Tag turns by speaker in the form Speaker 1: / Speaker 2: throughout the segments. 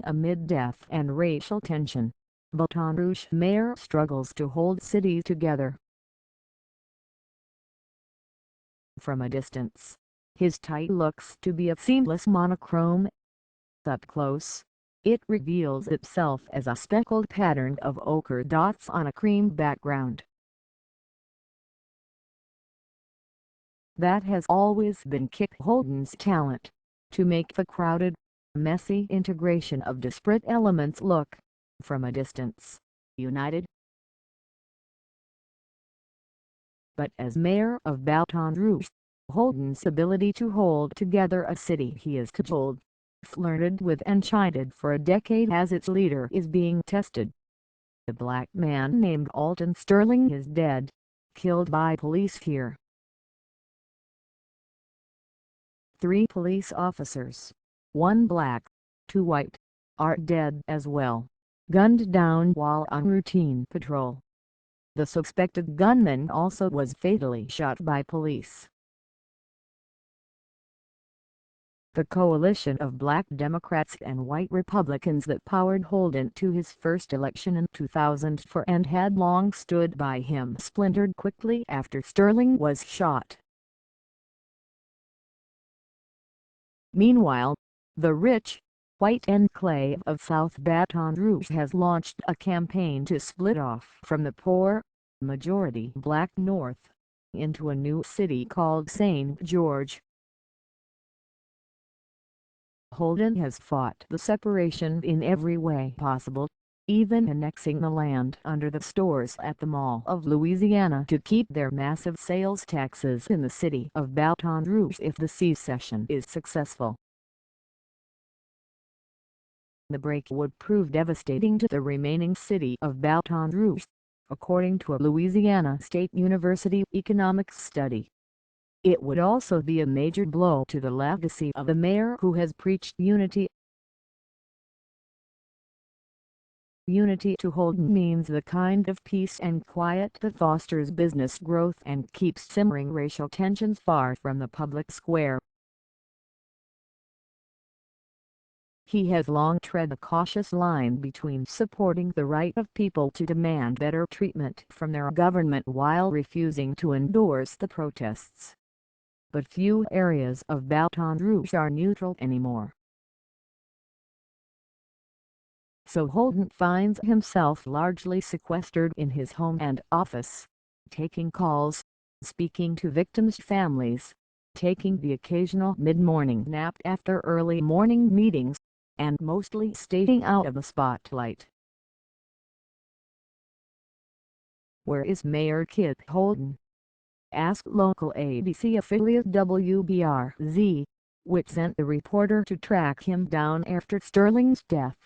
Speaker 1: Amid death and racial tension, Baton Rouge mayor struggles to hold city together. From a distance, his tie looks to be a seamless monochrome. Up close, it reveals itself as a speckled pattern of ochre dots on a cream background. That has always been Kip Holden's talent, to make the crowded, messy integration of disparate elements look, from a distance, united. But as mayor of Baton Rouge, Holden's ability to hold together a city he has cajoled, flirted with and chided for a decade as its leader is being tested. A black man named Alton Sterling is dead, killed by police here. 3 police officers, 1 black, 2 white, are dead as well, gunned down while on routine patrol. The suspected gunman also was fatally shot by police. The coalition of black Democrats and white Republicans that powered Holden to his first election in 2004 and had long stood by him splintered quickly after Sterling was shot. Meanwhile, the rich, white enclave of South Baton Rouge has launched a campaign to split off from the poor, majority black North, into a new city called St. George. Holden has fought the separation in every way possible, even annexing the land under the stores at the Mall of Louisiana to keep their massive sales taxes in the city of Baton Rouge if the secession is successful. The break would prove devastating to the remaining city of Baton Rouge, according to a Louisiana State University economics study. It would also be a major blow to the legacy of the mayor who has preached unity. Unity to Holden means the kind of peace and quiet that fosters business growth and keeps simmering racial tensions far from the public square. He has long tread a cautious line between supporting the right of people to demand better treatment from their government while refusing to endorse the protests. But few areas of Baton Rouge are neutral anymore. So Holden finds himself largely sequestered in his home and office, taking calls, speaking to victims' families, taking the occasional mid-morning nap after early morning meetings, and mostly staying out of the spotlight. Where is Mayor Kip Holden? Asked local ABC affiliate WBRZ, which sent the reporter to track him down after Sterling's death.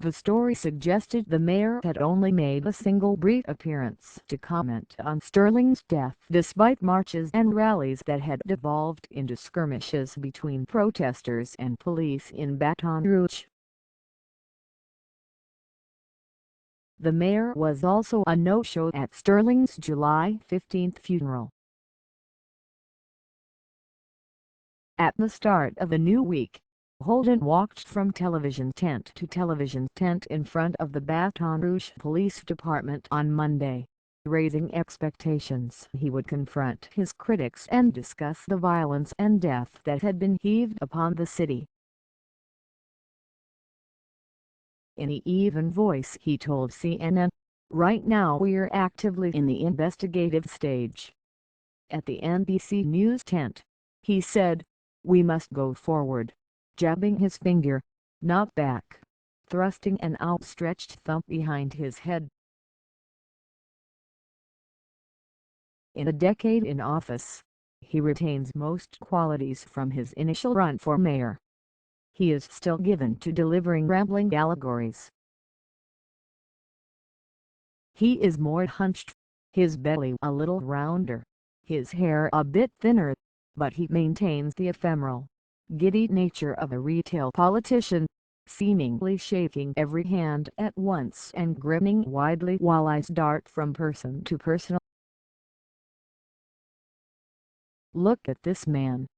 Speaker 1: The story suggested the mayor had only made a single brief appearance to comment on Sterling's death despite marches and rallies that had devolved into skirmishes between protesters and police in Baton Rouge. The mayor was also a no-show at Sterling's July 15 funeral. At the start of the new week, Holden walked from television tent to television tent in front of the Baton Rouge Police Department on Monday, raising expectations he would confront his critics and discuss the violence and death that had been heaped upon the city. In an even voice he told CNN, "Right now we're actively in the investigative stage." At the NBC News tent, he said, "We must go forward," jabbing his finger, not back, thrusting an outstretched thumb behind his head. In a decade in office, he retains most qualities from his initial run for mayor. He is still given to delivering rambling allegories. He is more hunched, his belly a little rounder, his hair a bit thinner, but he maintains the ephemeral, giddy nature of a retail politician, seemingly shaking every hand at once and grinning widely while eyes dart from person to person. "Look at this man.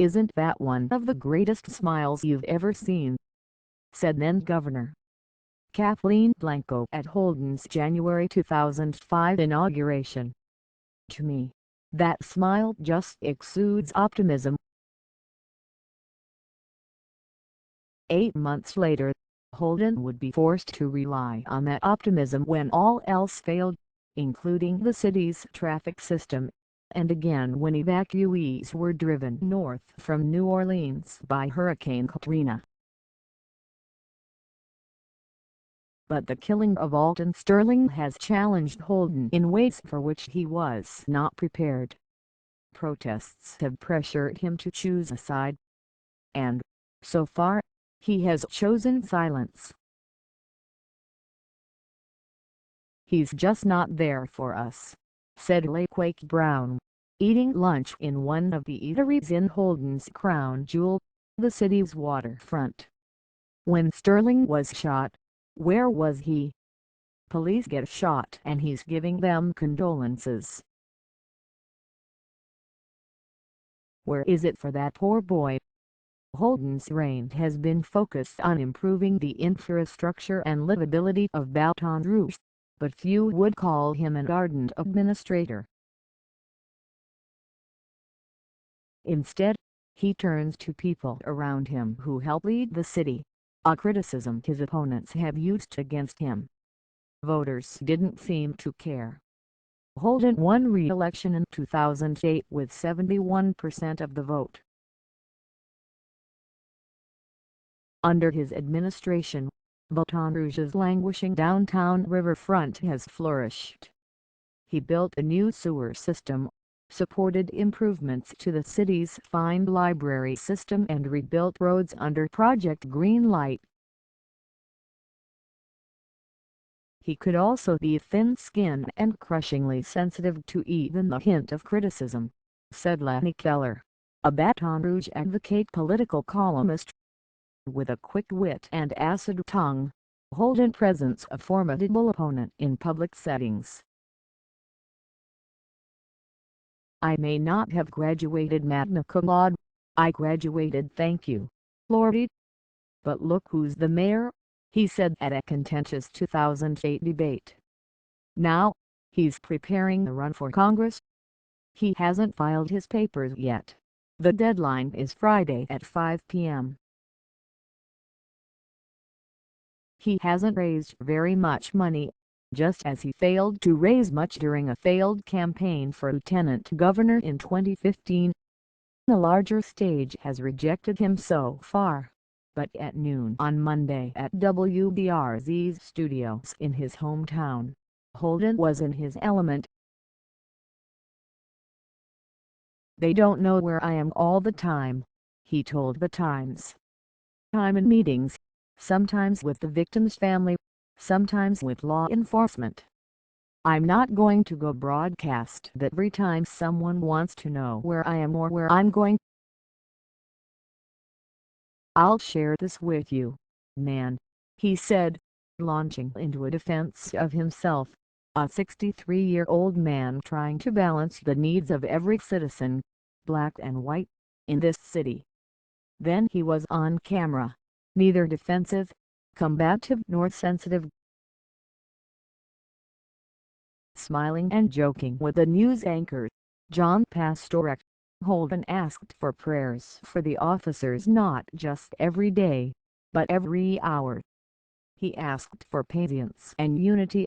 Speaker 1: "Isn't that one of the greatest smiles you've ever seen?" said then-Governor Kathleen Blanco at Holden's January 2005 inauguration. "To me, that smile just exudes optimism." 8 months later, Holden would be forced to rely on that optimism when all else failed, including the city's traffic system, and again when evacuees were driven north from New Orleans by Hurricane Katrina. But the killing of Alton Sterling has challenged Holden in ways for which he was not prepared. Protests have pressured him to choose a side, and, so far, he has chosen silence. "He's just not there for us," said Laquake Brown, eating lunch in one of the eateries in Holden's crown jewel, the city's waterfront. "When Sterling was shot, where was he? Police get shot and he's giving them condolences. Where is it for that poor boy?" Holden's reign has been focused on improving the infrastructure and livability of Baton Rouge, but few would call him an ardent administrator. Instead, he turns to people around him who help lead the city, a criticism his opponents have used against him. Voters didn't seem to care. Holden won re-election in 2008 with 71% of the vote. Under his administration, Baton Rouge's languishing downtown riverfront has flourished. He built a new sewer system, supported improvements to the city's fine library system and rebuilt roads under Project Greenlight. He could also be thin-skinned and crushingly sensitive to even the hint of criticism, said Lanny Keller, a Baton Rouge Advocate political columnist. With a quick wit and acid tongue, Holden presents a formidable opponent in public settings. "I may not have graduated magna cum laude, I graduated thank you, Lordy. But look who's the mayor," he said at a contentious 2008 debate. Now, he's preparing a run for Congress. He hasn't filed his papers yet. The deadline is Friday at 5 p.m. He hasn't raised very much money, just as he failed to raise much during a failed campaign for lieutenant governor in 2015. The larger stage has rejected him so far, but at noon on Monday at WBRZ's studios in his hometown, Holden was in his element. "They don't know where I am all the time," he told The Times. "I'm in meetings, sometimes with the victim's family, sometimes with law enforcement. I'm not going to go broadcast that every time someone wants to know where I am or where I'm going. I'll share this with you, man," he said, launching into a defense of himself, a 63-year-old man trying to balance the needs of every citizen, black and white, in this city. Then he was on camera, neither defensive, combative nor sensitive. Smiling and joking with the news anchor, John Pastorek, Holden asked for prayers for the officers not just every day, but every hour. He asked for patience and unity,